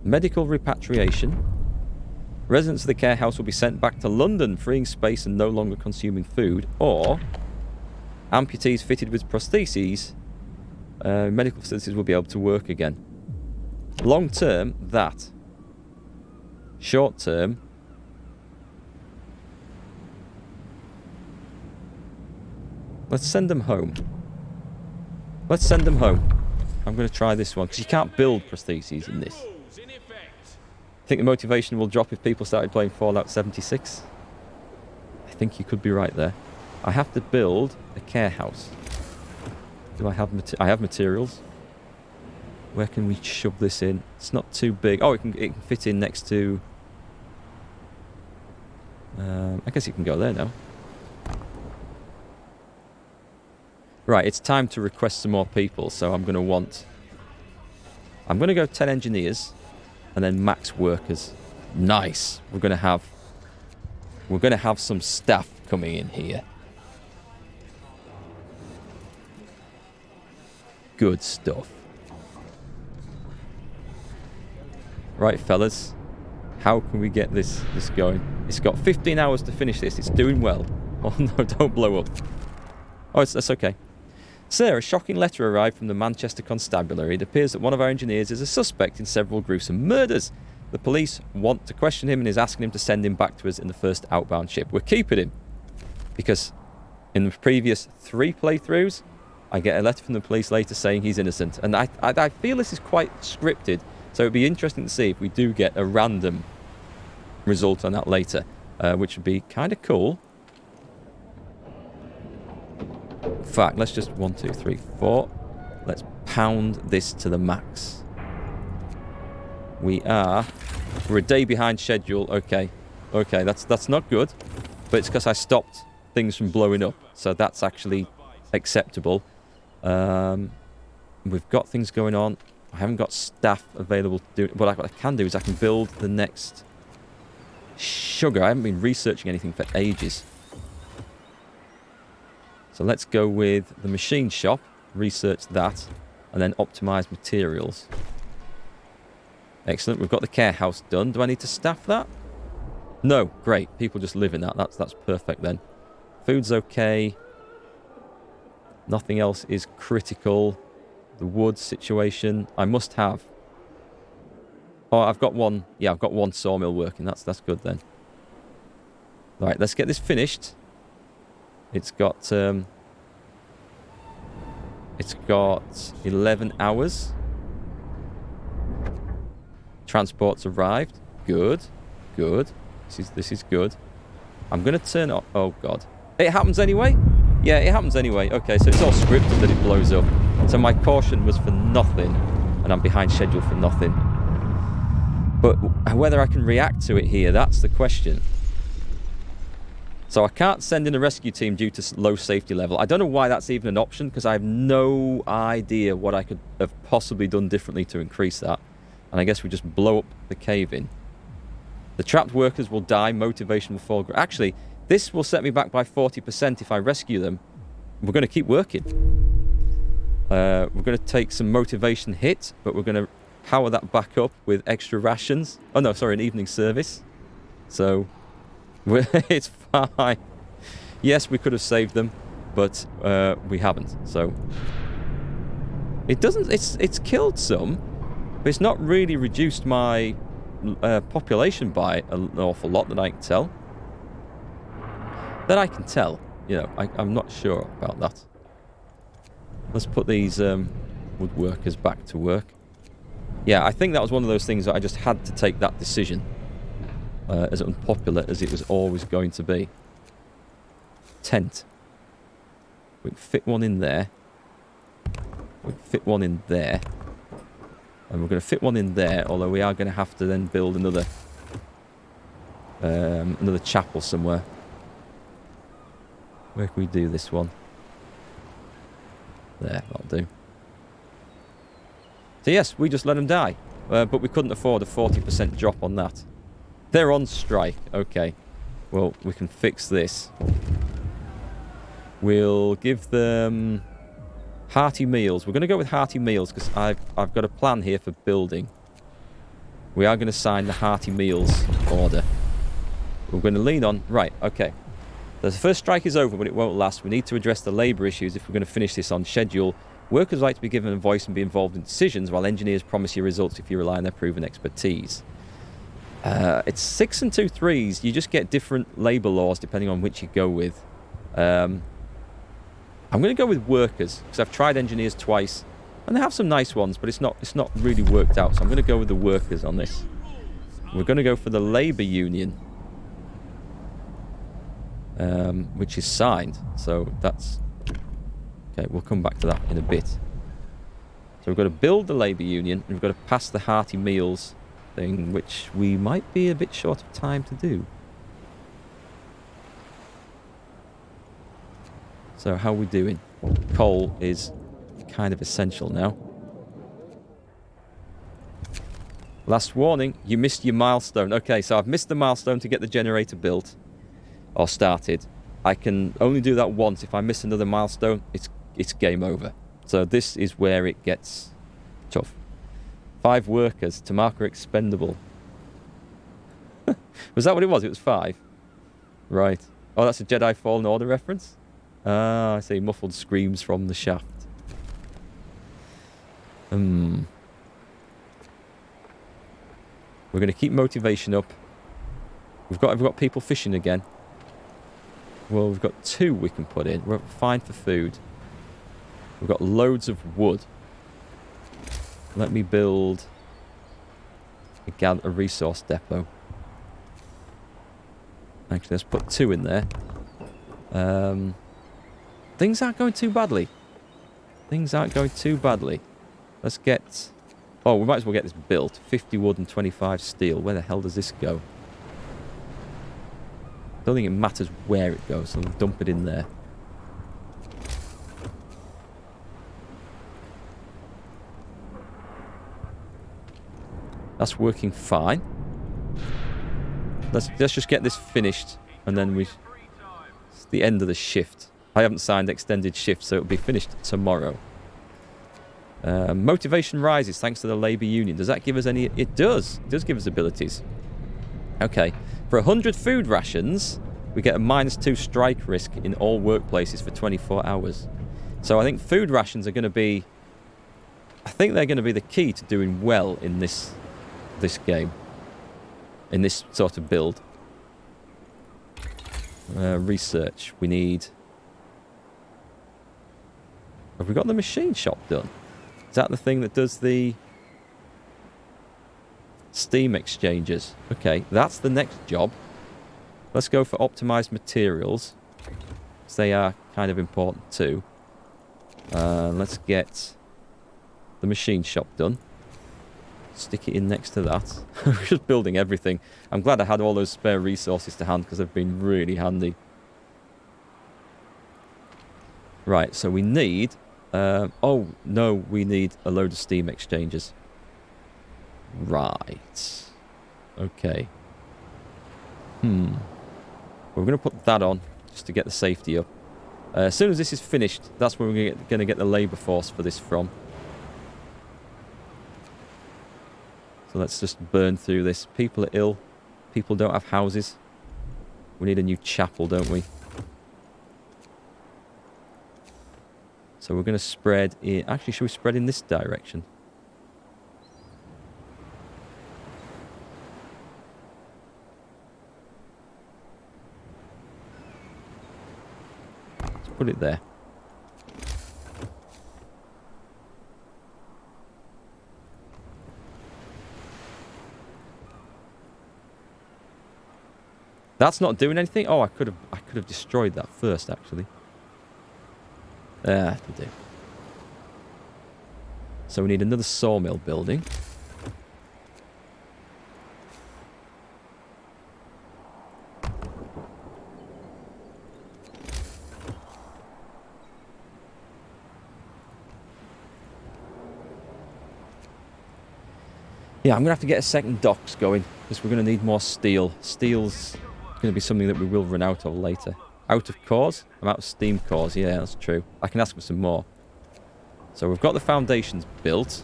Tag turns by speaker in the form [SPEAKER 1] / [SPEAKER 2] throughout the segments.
[SPEAKER 1] Medical repatriation. Residents of the care house will be sent back to London, freeing space and no longer consuming food. Or amputees fitted with prostheses, medical facilities will be able to work again. Long term, that. Short term, let's send them home. Let's send them home. I'm going to try this one, because you can't build prostheses in this. I think the motivation will drop if people started playing Fallout 76. I think you could be right there. I have to build a care house. Do I have I have materials. Where can we shove this in? It's not too big. Oh, it can fit in next to... I guess it can go there now. Right, it's time to request some more people, so I'm going to go 10 engineers and then max workers. Nice. We're going to have some staff coming in here. Good stuff. Right, fellas. How can we get this going? It's got 15 hours to finish this. It's doing well. Oh no, don't blow up. Oh, that's okay. Sir, a shocking letter arrived from the Manchester Constabulary. It appears that one of our engineers is a suspect in several gruesome murders. The police want to question him and is asking him to send him back to us in the first outbound ship. We're keeping him. Because in the previous 3 playthroughs, I get a letter from the police later saying he's innocent. And I feel this is quite scripted. So it'd be interesting to see if we do get a random result on that later. Which would be kind of cool. In fact, let's just 1, 2, 3, 4. Let's pound this to the max. We're a day behind schedule. Okay, that's not good, but it's because I stopped things from blowing up, so that's actually acceptable. We've got things going on. I haven't got staff available to do it. What I can do is I can build the next sugar. I haven't been researching anything for ages. So let's go with the machine shop, research that, and then optimize materials. Excellent. We've got the care house done. Do I need to staff that? No. Great. People just live in that. That's perfect then. Food's okay. Nothing else is critical. The wood situation. I must have. Oh, I've got one. Yeah, I've got one sawmill working. That's good then. All right, let's get this finished. It's got 11 hours. Transport's arrived. Good. This is good. I'm going to turn off... Oh, God. It happens anyway? Yeah, it happens anyway. Okay, so it's all scripted that it blows up. So my caution was for nothing, and I'm behind schedule for nothing. But whether I can react to it here, that's the question. So I can't send in a rescue team due to low safety level. I don't know why that's even an option, because I have no idea what I could have possibly done differently to increase that. And I guess we just blow up the cave-in. The trapped workers will die, motivation will fall. Actually, this will set me back by 40% if I rescue them. We're going to keep working. We're going to take some motivation hit, but we're going to power that back up with extra rations. Oh no, sorry, an evening service. So... it's fine. Yes, we could have saved them, but we haven't. So it doesn't. It's killed some, but it's not really reduced my population by an awful lot that I can tell. That I can tell. You know, I'm not sure about that. Let's put these woodworkers back to work. Yeah, I think that was one of those things that I just had to take that decision. As unpopular as it was always going to be. Tent. We can fit one in there. We can fit one in there. And we're going to fit one in there, although we are going to have to then build another chapel somewhere. Where can we do this one? There, that'll do. So yes, we just let them die. But we couldn't afford a 40% drop on that. They're on strike. Okay. Well, we can fix this. We'll give them hearty meals. We're going to go with hearty meals because I've got a plan here for building. We are going to sign the hearty meals order. We're going to lean on... Right, okay. The first strike is over, but it won't last. We need to address the labour issues if we're going to finish this on schedule. Workers like to be given a voice and be involved in decisions, while engineers promise you results if you rely on their proven expertise. It's 6 and 2 3s. You just get different labour laws depending on which you go with. I'm going to go with workers, because I've tried engineers twice, and they have some nice ones, but it's not really worked out. So I'm going to go with the workers on this. We're going to go for the labour union, which is signed. So that's... Okay, we'll come back to that in a bit. So we've got to build the labour union, and we've got to pass the hearty meals thing, which we might be a bit short of time to do. So how are we doing? Coal is kind of essential now. Last warning, you missed your milestone. Okay, so I've missed the milestone to get the generator built or started. I can only do that once. If I miss another milestone, it's game over. So this is where it gets tough. 5 workers to mark are expendable. Was that what it was? It was 5. Right. Oh, that's a Jedi Fallen Order reference? Ah, I see. Muffled screams from the shaft. We're going to keep motivation up. We've got people fishing again. Well, we've got 2 we can put in. We're fine for food. We've got loads of wood. Let me build a resource depot. Actually, let's put 2 in there. Things aren't going too badly. Things aren't going too badly. Let's get... Oh, we might as well get this built. 50 wood and 25 steel. Where the hell does this go? I don't think it matters where it goes, so we'll dump it in there. That's working fine. Let's just get this finished, and then it's the end of the shift. I haven't signed extended shift, so it'll be finished tomorrow. Motivation rises thanks to the labour union. Does that give us any... It does. It does give us abilities. Okay. For 100 food rations, we get a -2 strike risk in all workplaces for 24 hours. So I think food rations are going to be... I think they're going to be the key to doing well in this game. In this sort of build. Research. We need... Have we got the machine shop done? Is that the thing that does the steam exchanges? Okay, that's the next job. Let's go for optimized materials, because they are kind of important too. Let's get the machine shop done. Stick it in next to that. We're just building everything. I'm glad I had all those spare resources to hand, because they've been really handy. Right, so we need... oh, no, we need a load of steam exchangers. Right. Okay. We're going to put that on, just to get the safety up. As soon as this is finished, that's where we're going to get the labour force for this from. So let's just burn through this. People are ill. People don't have houses. We need a new chapel, don't we? So we're going to spread in... Actually, should we spread in this direction? Let's put it there. That's not doing anything? Oh, I could have destroyed that first, actually. That'll do. So we need another sawmill building. Yeah, I'm going to have to get a second docks going, because we're going to need more steel. Steel's going to be something that we will run out of later. Out of cores? I'm out of steam cores. Yeah, that's true. I can ask for some more. So we've got the foundations built.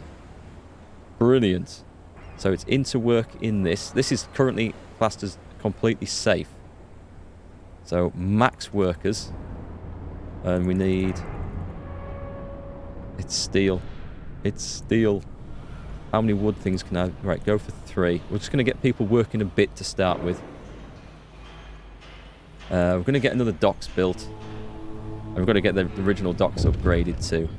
[SPEAKER 1] Brilliant. So it's into work in this. This is currently classed as completely safe. So max workers. And we need... It's steel. It's steel. How many wood things can I... Right, go for 3. We're just going to get people working a bit to start with. We're going to get another docks built. And we're going to get the original docks upgraded too.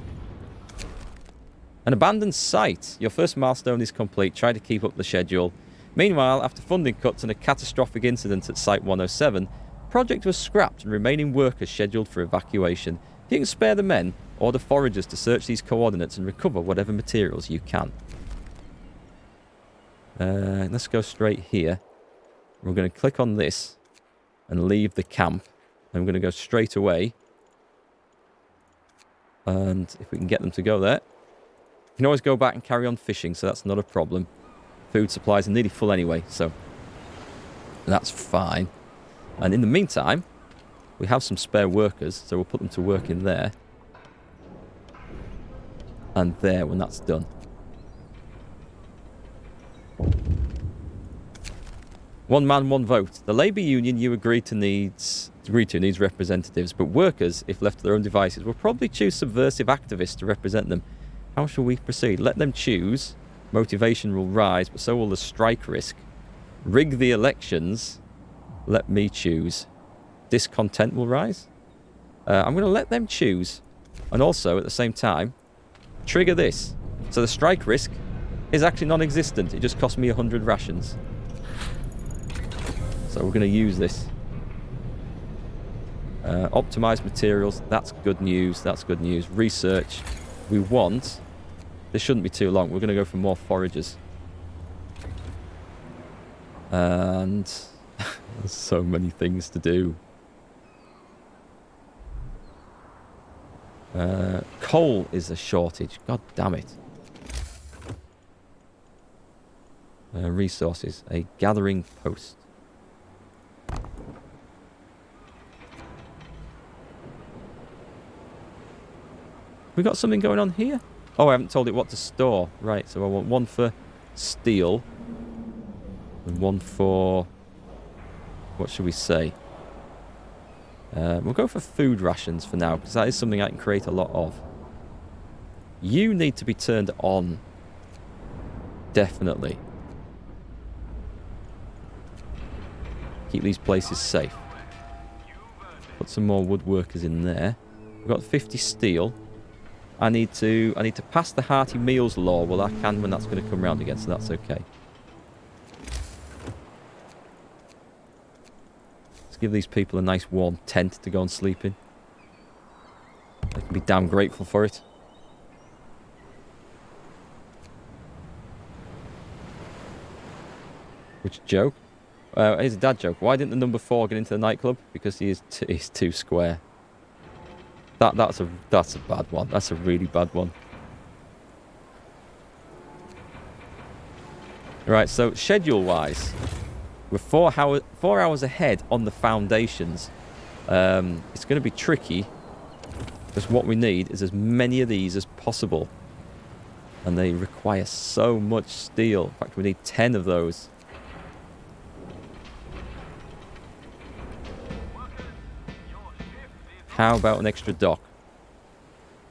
[SPEAKER 1] An abandoned site. Your first milestone is complete. Try to keep up the schedule. Meanwhile, after funding cuts and a catastrophic incident at Site 107, the project was scrapped and remaining workers scheduled for evacuation. If you can spare the men, order foragers to search these coordinates and recover whatever materials you can. Let's go straight here. We're going to click on this and leave the camp. And we're going to go straight away. And if we can get them to go there. You can always go back and carry on fishing, so that's not a problem. Food supplies are nearly full anyway, so that's fine. And in the meantime, we have some spare workers, so we'll put them to work in there. And there when that's done. One man, one vote. The Labour Union you agreed to needs representatives, but workers, if left to their own devices, will probably choose subversive activists to represent them. How shall we proceed? Let them choose. Motivation will rise, but so will the strike risk. Rig the elections. Let me choose. Discontent will rise. I'm going to let them choose. And also, at the same time, trigger this. So the strike risk is actually non-existent. It just cost me 100 rations. So we're going to use this. Optimize materials. That's good news. That's good news. Research. We want... This shouldn't be too long. We're going to go for more foragers. And... there's so many things to do. Coal is a shortage. God damn it. Resources. A gathering post. We got something going on here? Oh, I haven't told it what to store. Right, so I want one for steel. And one for... What should we say? We'll go for food rations for now, because that is something I can create a lot of. You need to be turned on. Definitely. Keep these places safe. Put some more woodworkers in there. We've got 50 steel. I need to pass the hearty meals law. Well, I can when that's going to come round again, so that's okay. Let's give these people a nice warm tent to go and sleep in. They can be damn grateful for it. Which joke? Here's a dad joke. Why didn't the number 4 get into the nightclub? Because he's too square. That's a bad one. That's a really bad one. Right, so schedule-wise, we're 4 hours ahead on the foundations. It's going to be tricky, because what we need is as many of these as possible. And they require so much steel. In fact, we need 10 of those. How about an extra dock?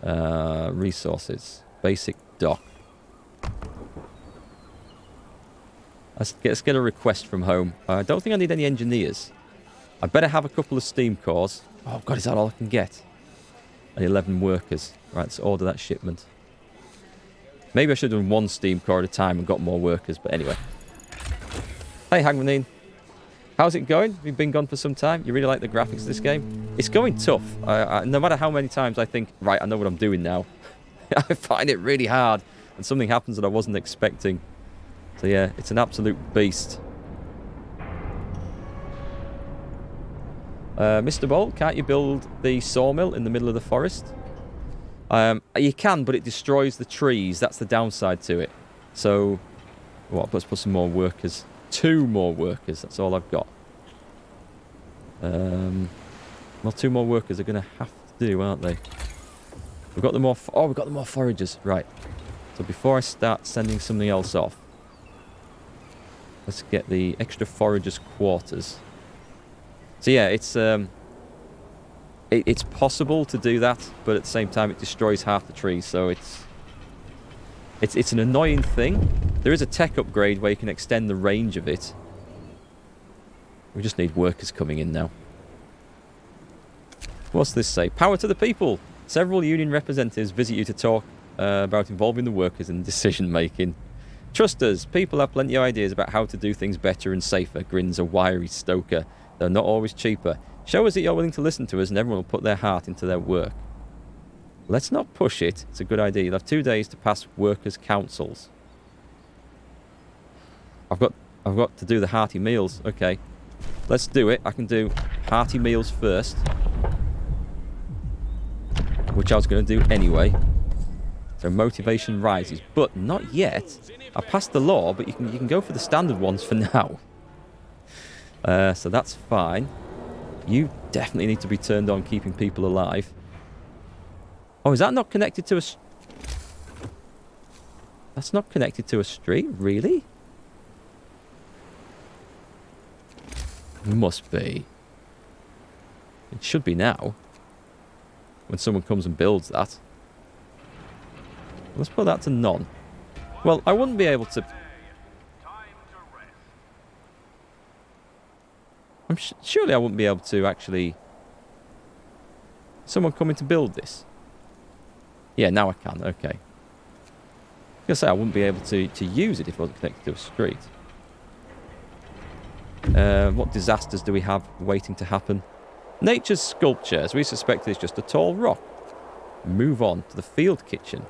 [SPEAKER 1] Resources. Basic dock. Let's get a request from home. I don't think I need any engineers. I better have a couple of steam cores. Oh god, is that all I can get? And 11 workers. Right, let's order that shipment. Maybe I should have done 1 steam core at a time and got more workers, but anyway. Hey, Hangmanine. How's it going? You've been gone for some time. You really like the graphics of this game? It's going tough. No matter how many times I think, right, I know what I'm doing now. I find it really hard. And something happens that I wasn't expecting. So yeah, it's an absolute beast. Mr. Bolt, can't you build the sawmill in the middle of the forest? You can, but it destroys the trees. That's the downside to it. So, let's put some more workers. 2 more workers, that's all I've got. Well, 2 more workers are going to have to do, aren't they? We've got the more... we've got the more foragers. Right. So before I start sending something else off, Let's get the extra foragers' quarters. So yeah, it's possible to do that, but at the same time it destroys half the trees, so it's an annoying thing. There is a tech upgrade where you can extend the range of it. We just need workers coming in now. What's this say? Power to the people! Several union representatives visit you to talk about involving the workers in decision making. Trust us, people have plenty of ideas about how to do things better and safer, grins a wiry stoker. They're not always cheaper. Show us that you're willing to listen to us and everyone will put their heart into their work. Let's not push it. It's a good idea. You'll have 2 days to pass workers' councils. I've got to do the hearty meals. Okay. Let's do it. I can do hearty meals first. Which I was going to do anyway. So motivation rises. But not yet. I passed the law, but you can go for the standard ones for now. So that's fine. You definitely need to be turned on keeping people alive. Oh, is that not connected to a... That's not connected to a street? Really? It must be. It should be now. When someone comes and builds that. Let's put that to none. Well, I wouldn't be able to... surely I wouldn't be able to actually... Someone coming to build this? Yeah, now I can. Okay. I was going to say I wouldn't be able to use it if it wasn't connected to a street. What disasters do we have waiting to happen? Nature's sculpture, as we suspected, is just a tall rock. Move on to the field kitchen.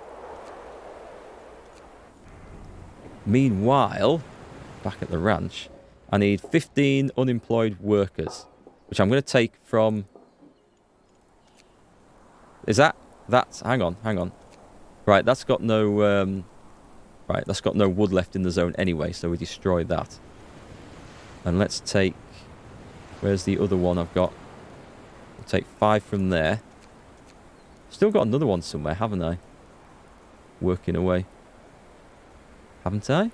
[SPEAKER 1] Meanwhile, back at the ranch, I need 15 unemployed workers, which I'm going to take from... Is that... That's... Hang on. Right, that's got no... Right, that's got no wood left in the zone anyway, so we destroy that. And let's take... Where's the other one I've got? We'll take 5 from there. Still got another one somewhere, haven't I? Working away. Haven't I?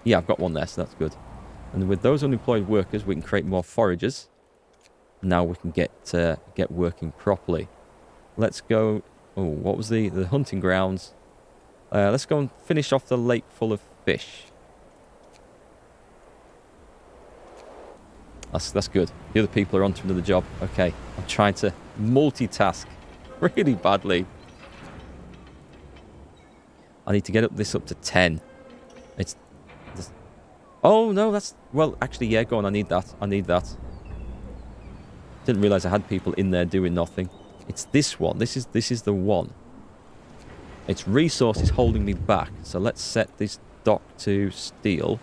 [SPEAKER 1] Yeah, I've got one there, so that's good. And with those unemployed workers, we can create more foragers. Now we can get working properly. Let's go... Oh, what was the hunting grounds? Let's go and finish off the lake full of fish. That's good. The other people are on to another job. Okay, I'm trying to multitask really badly. I need to get this up to 10. It's... Oh, no, that's... Well, actually, yeah, go on. I need that. Didn't realise I had people in there doing nothing. It's this one. This is the one. It's resources holding me back. So let's set this dock to steel.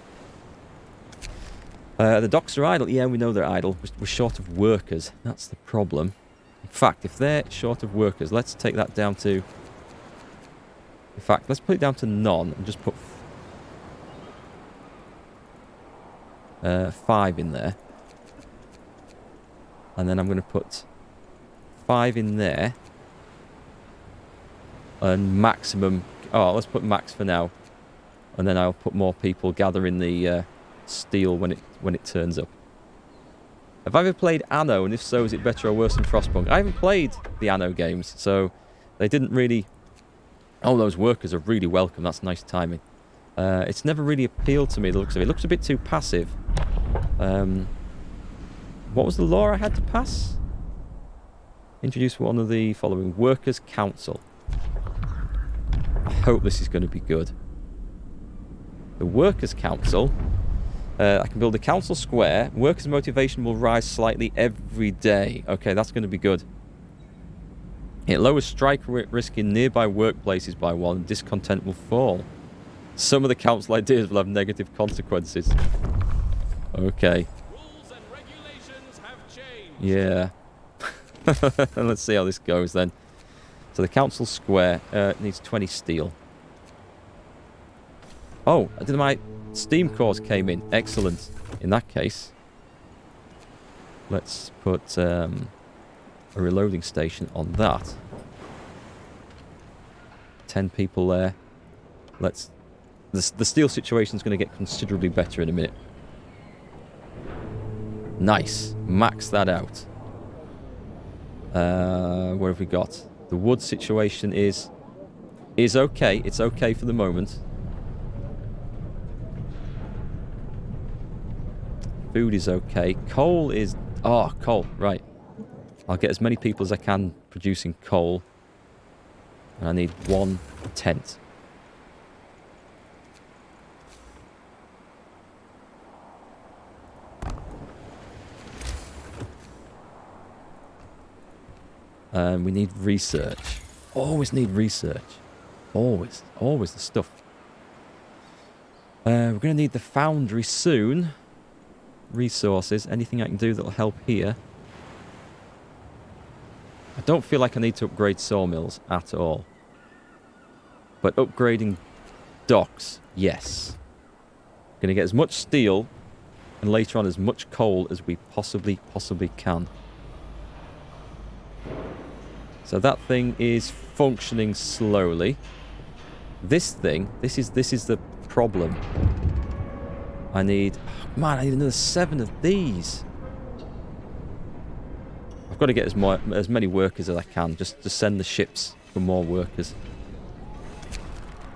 [SPEAKER 1] The docks are idle. Yeah, we know they're idle. We're short of workers. That's the problem. In fact, if they're short of workers, let's take that down to... In fact, let's put it down to none and just put 5 in there. And then I'm going to put 5 in there. And maximum... Oh, let's put max for now. And then I'll put more people gathering the steel when it turns up. Have I ever played Anno? And if so, is it better or worse than Frostpunk? I haven't played the Anno games, so they didn't really... Oh, those workers are really welcome. That's nice timing. It's never really appealed to me, the looks of it. It looks a bit too passive. What was the law I had to pass? Introduce one of the following. Workers' Council. I hope this is going to be good. The Workers' Council. I can build a council square. Workers' motivation will rise slightly every day. Okay, that's going to be good. It lowers strike risk in nearby workplaces by 1, and discontent will fall. Some of the council ideas will have negative consequences. Okay.
[SPEAKER 2] Rules and regulations have changed.
[SPEAKER 1] Yeah. Let's see how this goes then. So the council square needs 20 steel. Oh, my steam cores came in. Excellent. In that case, let's put a reloading station on that. 10 people there. Let's The steel situation is going to get considerably better in a minute. Nice. Max that out. What have we got? The wood situation is okay. It's okay for the moment. Food is okay. Coal is... Oh, coal. Right. I'll get as many people as I can producing coal. And I need 1 tent. We need research. Always need research. Always. Always the stuff. We're going to need the foundry soon. Resources. Anything I can do that will help here. I don't feel like I need to upgrade sawmills at all. But upgrading docks, yes. Going to get as much steel and later on as much coal as we possibly can. So that thing is functioning slowly. This thing, this is the problem. I need another 7 of these. I've got to get as many workers as I can, just to send the ships for more workers.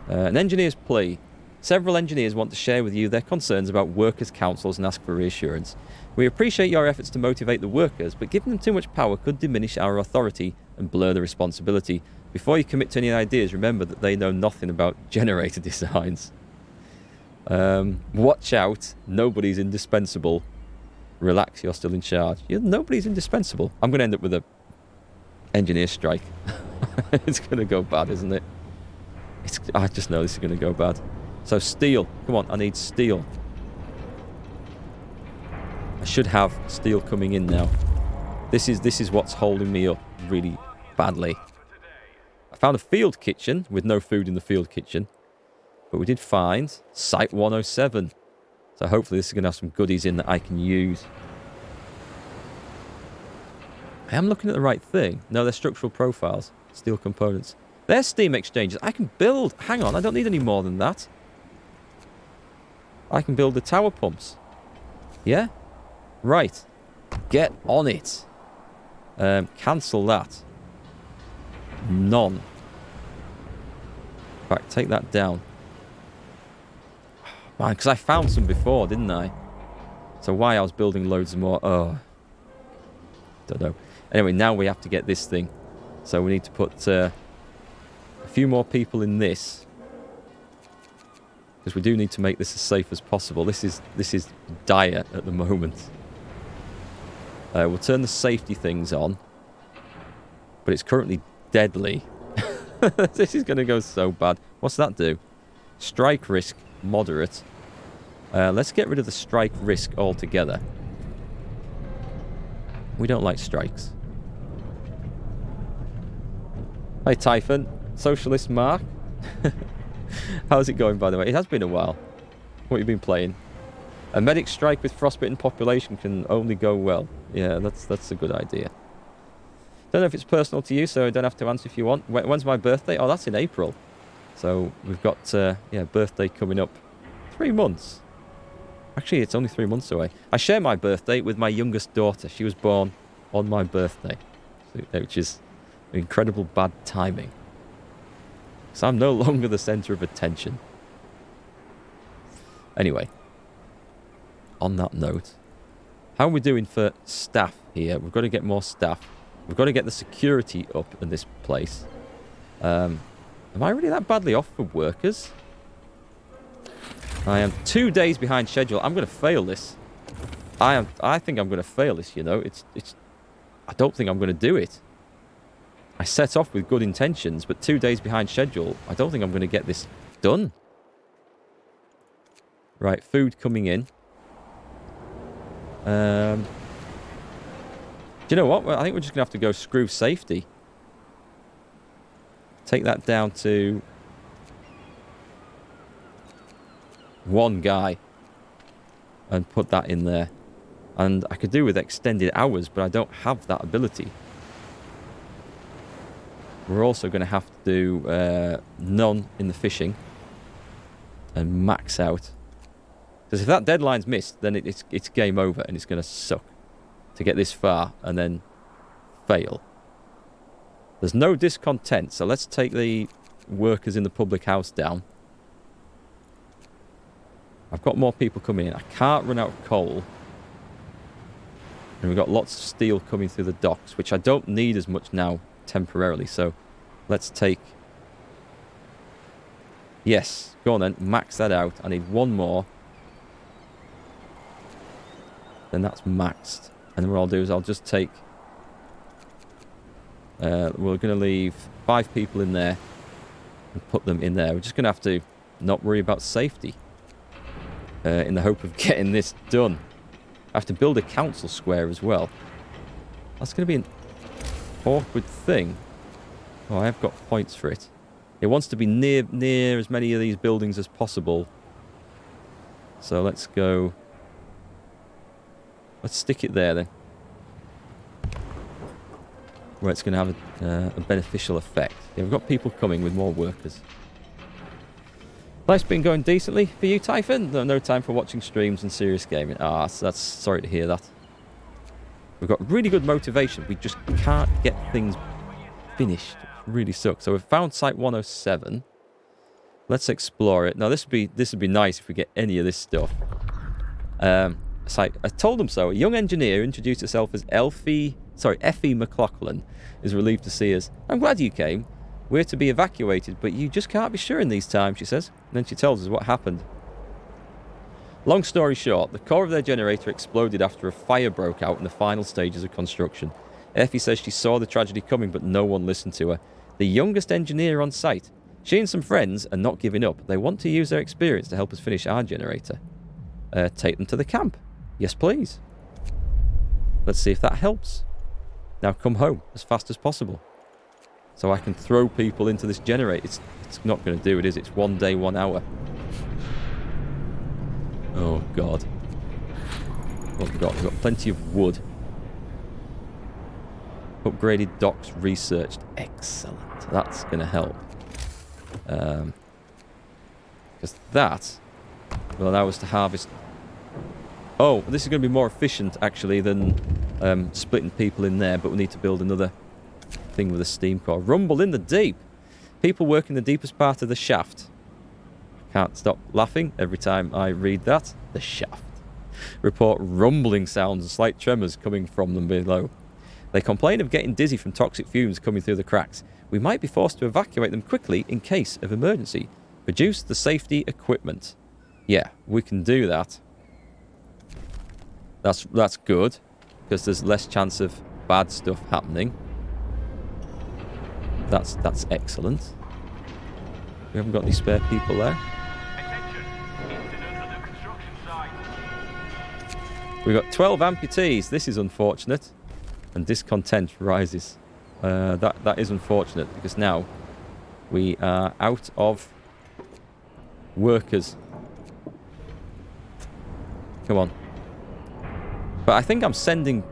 [SPEAKER 1] An engineer's plea. Several engineers want to share with you their concerns about workers' councils and ask for reassurance. We appreciate your efforts to motivate the workers, but giving them too much power could diminish our authority and blur the responsibility. Before you commit to any ideas, remember that they know nothing about generator designs. Watch out. Nobody's indispensable. Relax, you're still in charge. Nobody's indispensable. I'm going to end up with a engineer strike. It's going to go bad, isn't it? I just know this is going to go bad. So steel. Come on, I need steel. I should have steel coming in now. This is what's holding me up really badly. I found a field kitchen with no food in the field kitchen. But we did find Site 107. So hopefully this is going to have some goodies in that I can use. I am looking at the right thing. No, they're structural profiles. Steel components. They're steam exchangers. I can build... Hang on, I don't need any more than that. I can build the tower pumps. Yeah? Right. Get on it. Cancel that. None. In fact, take that down. Man, because I found some before, didn't I? So why I was building loads more... Oh. Don't know. Anyway, now we have to get this thing. So we need to put a few more people in this. Because we do need to make this as safe as possible. This is dire at the moment. We'll turn the safety things on. But it's currently deadly. This is going to go so bad. What's that do? Strike risk moderate. Let's get rid of the strike risk altogether. We don't like strikes. Hi Typhon. Socialist Mark. How's it going, by the way? It has been a while. What have you been playing? A medic strike with frostbitten population can only go well. Yeah, that's a good idea. Don't know if it's personal to you, so I don't have to answer if you want. When's my birthday? Oh, that's in April. So we've got, birthday coming up. 3 months. Actually, it's only 3 months away. I share my birthday with my youngest daughter. She was born on my birthday, which is incredible bad timing. So I'm no longer the centre of attention. Anyway, on that note, how are we doing for staff here? We've got to get more staff. We've got to get the security up in this place. Am I really that badly off for workers? I am 2 days behind schedule. I'm going to fail this. I think I'm going to fail this, you know. I don't think I'm going to do it. I set off with good intentions, but 2 days behind schedule, I don't think I'm going to get this done. Right, food coming in. Do you know what? Well, I think we're just going to have to go screw safety. Take that down to 1 guy. And put that in there. And I could do with extended hours, but I don't have that ability. We're also going to have to do none in the fishing. and max out. Because if that deadline's missed, then it's game over and it's going to suck to get this far and then fail. There's no discontent, so let's take the workers in the public house down. I've got more people coming in. I can't run out of coal. And we've got lots of steel coming through the docks, which I don't need as much now temporarily. So let's take... Yes, go on then. Max that out. I need one more. Then that's maxed. And then what I'll do is I'll just take... we're going to leave 5 people in there and put them in there. We're just going to have to not worry about safety in the hope of getting this done. I have to build a council square as well. That's going to be an awkward thing. Oh, I have got points for it. It wants to be near as many of these buildings as possible. So let's go... Let's stick it there then. Where it's going to have a beneficial effect. Yeah, we've got people coming with more workers. Life's been going decently for you, Typhon? No time for watching streams and serious gaming. Ah, so that's sorry to hear that. We've got really good motivation. We just can't get things finished. It really sucks. So we've found Site 107. Let's explore it. Now this would be nice if we get any of this stuff. Site, I told them so. A young engineer introduced herself as Effie McLaughlin is relieved to see us. I'm glad you came. We're to be evacuated, but you just can't be sure in these times, she says. And then she tells us what happened. Long story short, the core of their generator exploded after a fire broke out in the final stages of construction. Effie says she saw the tragedy coming, but no one listened to her. The youngest engineer on site. She and some friends are not giving up. They want to use their experience to help us finish our generator. Take them to the camp. Yes, please. Let's see if that helps. Now come home as fast as possible. So I can throw people into this generator. It's not going to do it, is it? It's 1 day, 1 hour. Oh, God. What have we got? We've got plenty of wood. Upgraded docks researched. Excellent. That's going to help. Because that will allow us to harvest... Oh, this is going to be more efficient, actually, than splitting people in there. But we need to build another thing with a steam core. Rumble in the deep. People work in the deepest part of the shaft. Can't stop laughing every time I read that. The shaft. Report rumbling sounds and slight tremors coming from them below. They complain of getting dizzy from toxic fumes coming through the cracks. We might be forced to evacuate them quickly in case of emergency. Produce the safety equipment. Yeah, we can do that. That's good, because there's less chance of bad stuff happening. That's excellent. We haven't got any spare people there. We've got 12 amputees. This is unfortunate. And discontent rises. That is unfortunate, because now we are out of workers. Come on. But I think I'm sending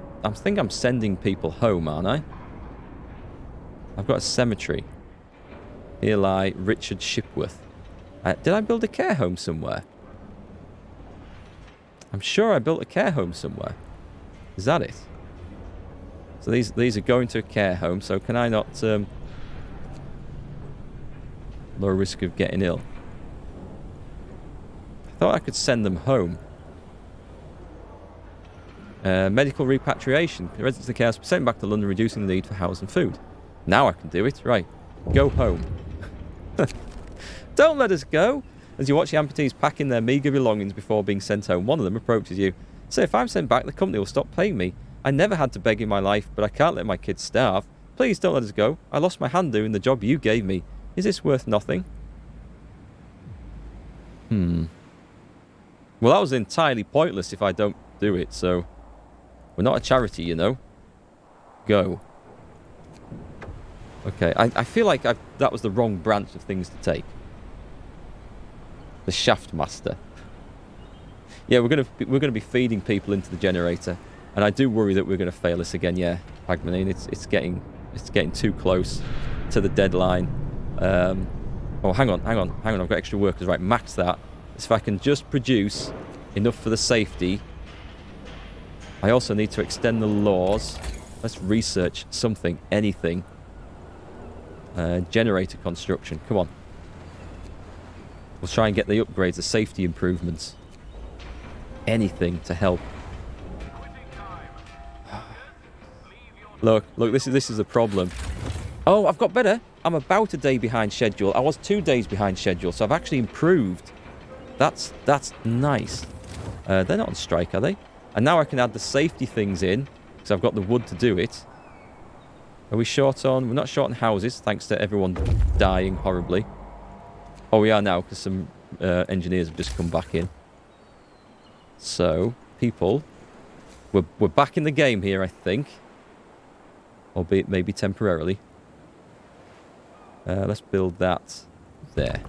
[SPEAKER 1] people home, aren't I? I've got a cemetery. Here lie Richard Shipworth. Did I build a care home somewhere? I'm sure I built a care home somewhere. Is that it? So these are going to a care home, so can I not... low risk of getting ill. I thought I could send them home. Medical repatriation. The residents of the care house sent back to London, reducing the need for housing and food. Now I can do it. Right. Go home. Don't let us go. As you watch the amputees packing their meagre belongings before being sent home, one of them approaches you. So if I'm sent back, the company will stop paying me. I never had to beg in my life, but I can't let my kids starve. Please don't let us go. I lost my hand doing the job you gave me. Is this worth nothing? Well, that was entirely pointless if I don't do it, so... We're not a charity, you know. Go. Okay, I feel like that was the wrong branch of things to take. The shaft master. Yeah, we're gonna be feeding people into the generator, and I do worry that we're gonna fail this again. Yeah, Agmanine, it's getting too close to the deadline. Oh, hang on. I've got extra workers. Right, max that. is if I can just produce enough for the safety. I also need to extend the laws. Let's research something, anything. Generator construction, come on. We'll try and get the upgrades, the safety improvements. Anything to help. Look, this is the problem. Oh, I've got better. I'm about a day behind schedule. I was 2 days behind schedule, so I've actually improved. That's nice. They're not on strike, are they? And now I can add the safety things in, because I've got the wood to do it. Are we short on... We're not short on houses, thanks to everyone dying horribly. Oh, we are now, because some engineers have just come back in. So, people... We're back in the game here, I think. Albeit maybe temporarily. Let's build that there.